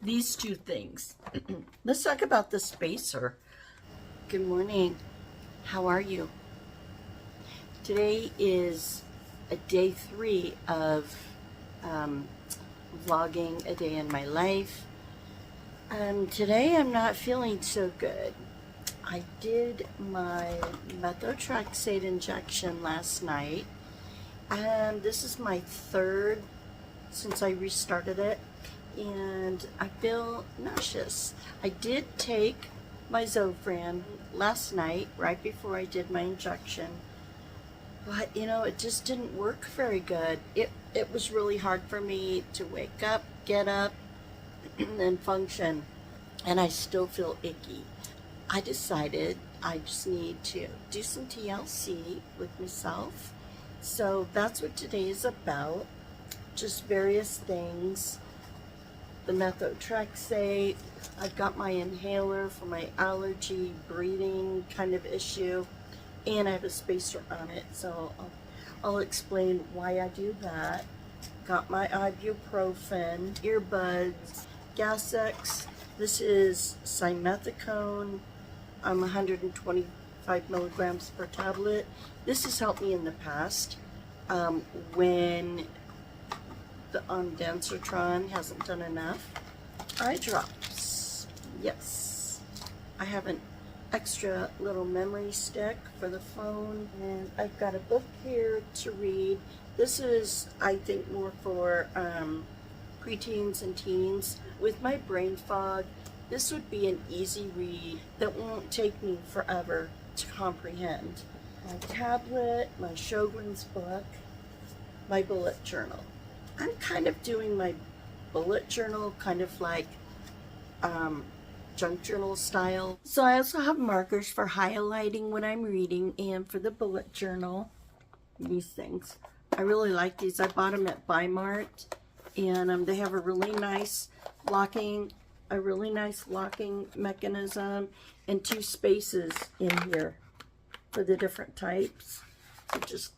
these two things. Let's talk about the spacer. Good morning. How are you? Today is a day 3 of vlogging a day in my life. Today I'm not feeling so good. I did my methotrexate injection last night, and this is my 3rd since I restarted it, and I feel nauseous. I did take my Sjogren last night right before I did my injection, but it just didn't work very good. It was really hard for me to wake up, get up, and function, and I still feel icky. I decided I just need to do some TLC with myself. So that's what today is about. Just various things. The methotrexate. I've got my inhaler for my allergy, breathing kind of issue. And I have a spacer on it. So I'll explain why I do that. Got my ibuprofen, earbuds, Gas-X. This is simethicone. 125 milligrams per tablet. This has helped me in the past when the ondansetron hasn't done enough. Eye drops. Yes. I have an extra little memory stick for the phone, and I've got a book here to read. This is, I think, more for preteens and teens. With my brain fog, this would be an easy read that won't take me forever to comprehend. My tablet, my Sjogren's book, my bullet journal. I'm kind of doing my bullet journal kind of like junk journal style. So I also have markers for highlighting when I'm reading, and for the bullet journal, these things. I really like these. I bought them at Bi-Mart, and they have a really nice locking mechanism and 2 spaces in here for the different types.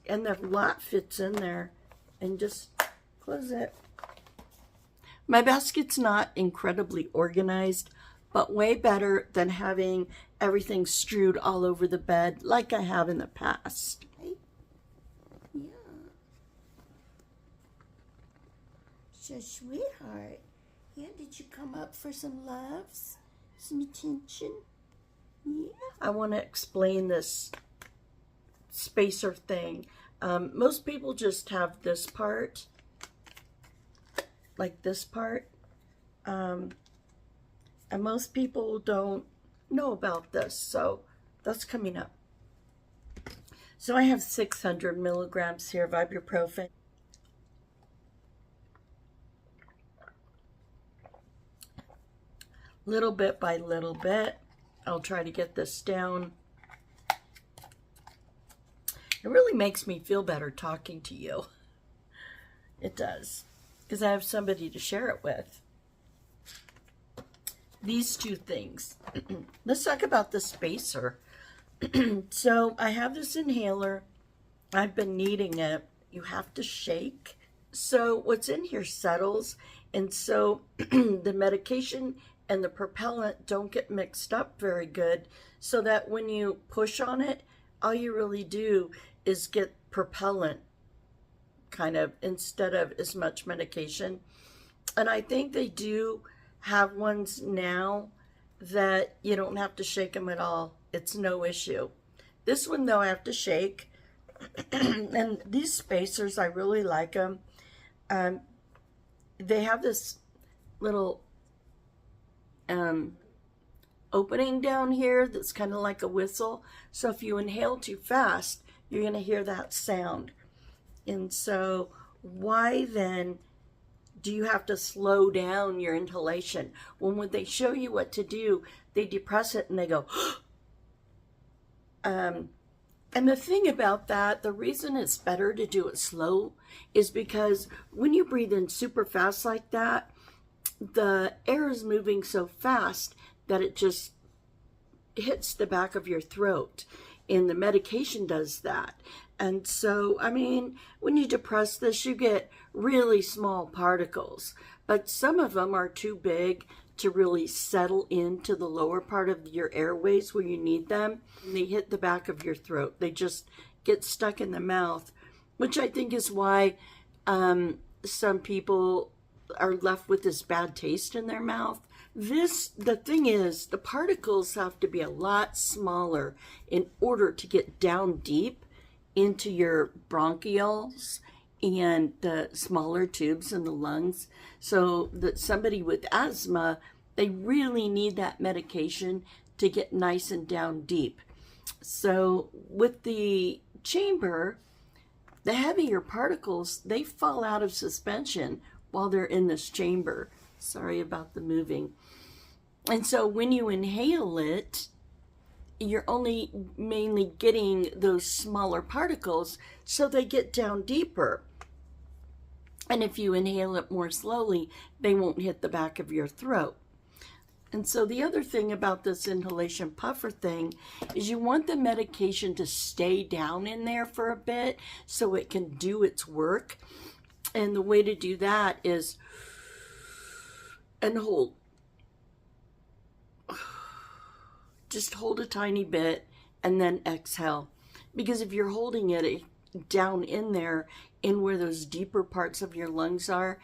And the lot fits in there, and just close it. My basket's not incredibly organized, but way better than having everything strewed all over the bed like I have in the past. Okay? Yeah. So, sweetheart, yeah, did you come up for some loves? Some attention? Yeah. I want to explain this spacer thing. Most people just have this part, like this part. And most people don't know about this, so that's coming up. So I have 600 milligrams here of ibuprofen. Little bit by little bit, I'll try to get this down. It really makes me feel better talking to you. It does, because I have somebody to share it with. These two things. Let's talk about the spacer. So I have this inhaler. I've been needing it. You have to shake. So what's in here settles, and so the medication and the propellant don't get mixed up very good, so that when you push on it, all you really do is get propellant kind of instead of as much medication. And I think they do have ones now that you don't have to shake them at all. It's no issue. This one though I have to shake. And these spacers, I really like them. They have this little opening down here that's kind of like a whistle. So if you inhale too fast, you're going to hear that sound. And so why then do you have to slow down your inhalation? When they show you what to do, they depress it and they go, and the thing about that, the reason it's better to do it slow is because when you breathe in super fast like that, the air is moving so fast that it just hits the back of your throat, and the medication does that. And so, I mean, when you depress this, you get really small particles. but some of them are too big to really settle into the lower part of your airways where you need them. And they hit the back of your throat. They just get stuck in the mouth, which I think is why some people are left with this bad taste in their mouth. The thing is, the particles have to be a lot smaller in order to get down deep into your bronchioles and the smaller tubes in the lungs. So that somebody with asthma, they really need that medication to get nice and down deep. So with the chamber, the heavier particles, they fall out of suspension while they're in this chamber. Sorry about the moving. And so when you inhale it, you're only mainly getting those smaller particles, so they get down deeper. And if you inhale it more slowly, they won't hit the back of your throat. And so the other thing about this inhalation puffer thing is you want the medication to stay down in there for a bit so it can do its work. And the way to do that is, and hold. Just hold a tiny bit and then exhale. Because if you're holding it down in there, in where those deeper parts of your lungs are,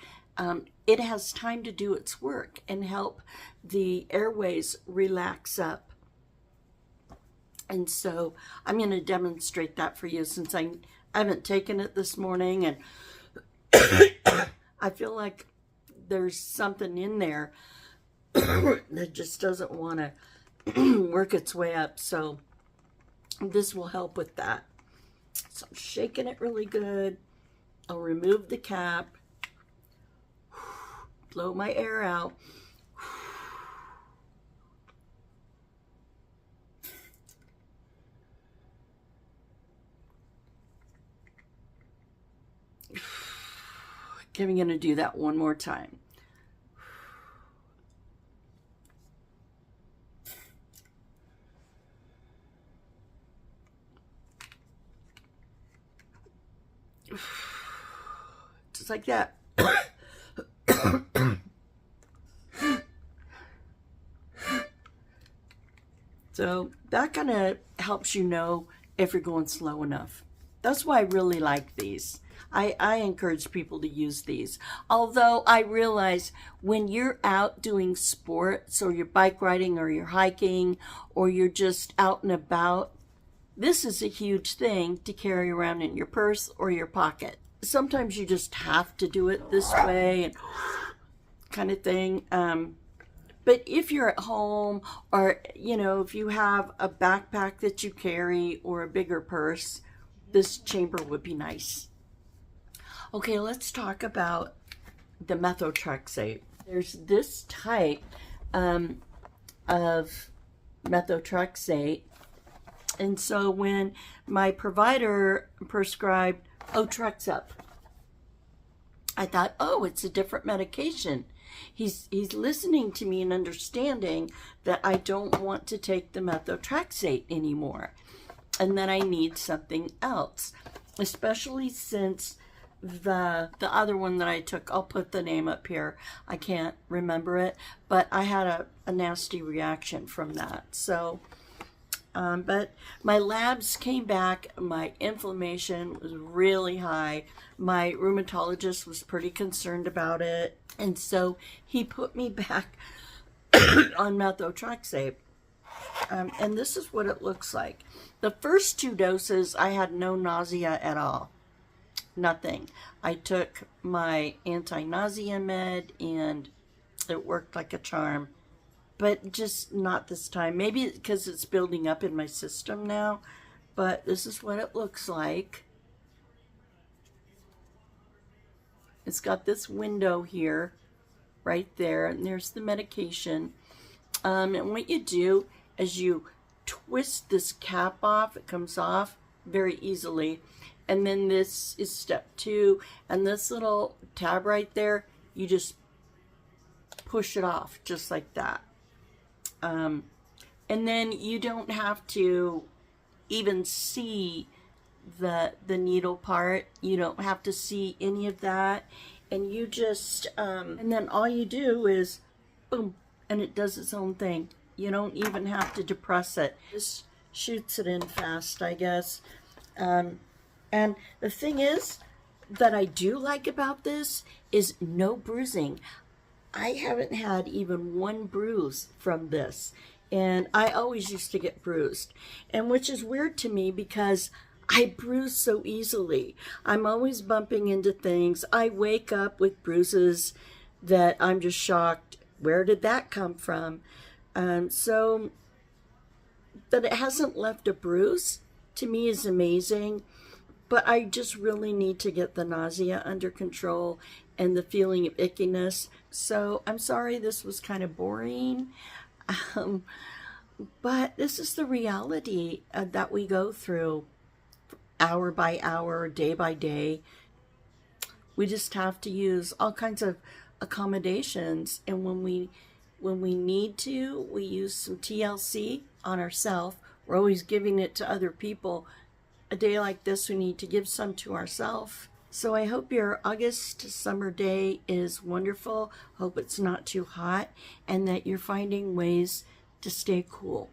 it has time to do its work and help the airways relax up. And so I'm going to demonstrate that for you, since I haven't taken it this morning, and I feel like there's something in there that just doesn't want to work its way up. So this will help with that. So I'm shaking it really good. I'll remove the cap, blow my air out. Okay, I'm going to do that one more time. Just like that. So that kind of helps you know if you're going slow enough. That's why I really like these. I encourage people to use these. Although I realize when you're out doing sports, or you're bike riding, or you're hiking, or you're just out and about, this is a huge thing to carry around in your purse or your pocket. Sometimes you just have to do it this way and kind of thing. But if you're at home, or, if you have a backpack that you carry or a bigger purse, this chamber would be nice. Okay, let's talk about the methotrexate. There's this type of methotrexate. And so when my provider prescribed Otrexup, I thought, oh, it's a different medication. He's listening to me and understanding that I don't want to take the methotrexate anymore, and that I need something else, especially since the other one that I took, I'll put the name up here, I can't remember it, but I had a nasty reaction from that. So but my labs came back, my inflammation was really high, my rheumatologist was pretty concerned about it, and so he put me back on methotrexate. And this is what it looks like. The first 2 doses, I had no nausea at all. Nothing. I took my anti-nausea med and it worked like a charm. But just not this time. Maybe because it's building up in my system now. But this is what it looks like. It's got this window here, right there. And there's the medication. And what you do is you twist this cap off. It comes off very easily. And then this is step 2. And this little tab right there, you just push it off just like that. And then you don't have to even see the needle part. You don't have to see any of that. and you just, and then all you do is boom, and it does its own thing. You don't even have to depress it. Just shoots it in fast, I guess. And the thing is that I do like about this is no bruising. I haven't had even one bruise from this. And I always used to get bruised. And which is weird to me because I bruise so easily. I'm always bumping into things. I wake up with bruises that I'm just shocked. Where did that come from? So that it hasn't left a bruise to me is amazing. But I just really need to get the nausea under control and the feeling of ickiness. So I'm sorry this was kind of boring. But this is the reality that we go through hour by hour, day by day. We just have to use all kinds of accommodations. And when we need to, we use some TLC on ourselves. We're always giving it to other people. A day like this, we need to give some to ourselves. So I hope your August summer day is wonderful. Hope it's not too hot and that you're finding ways to stay cool.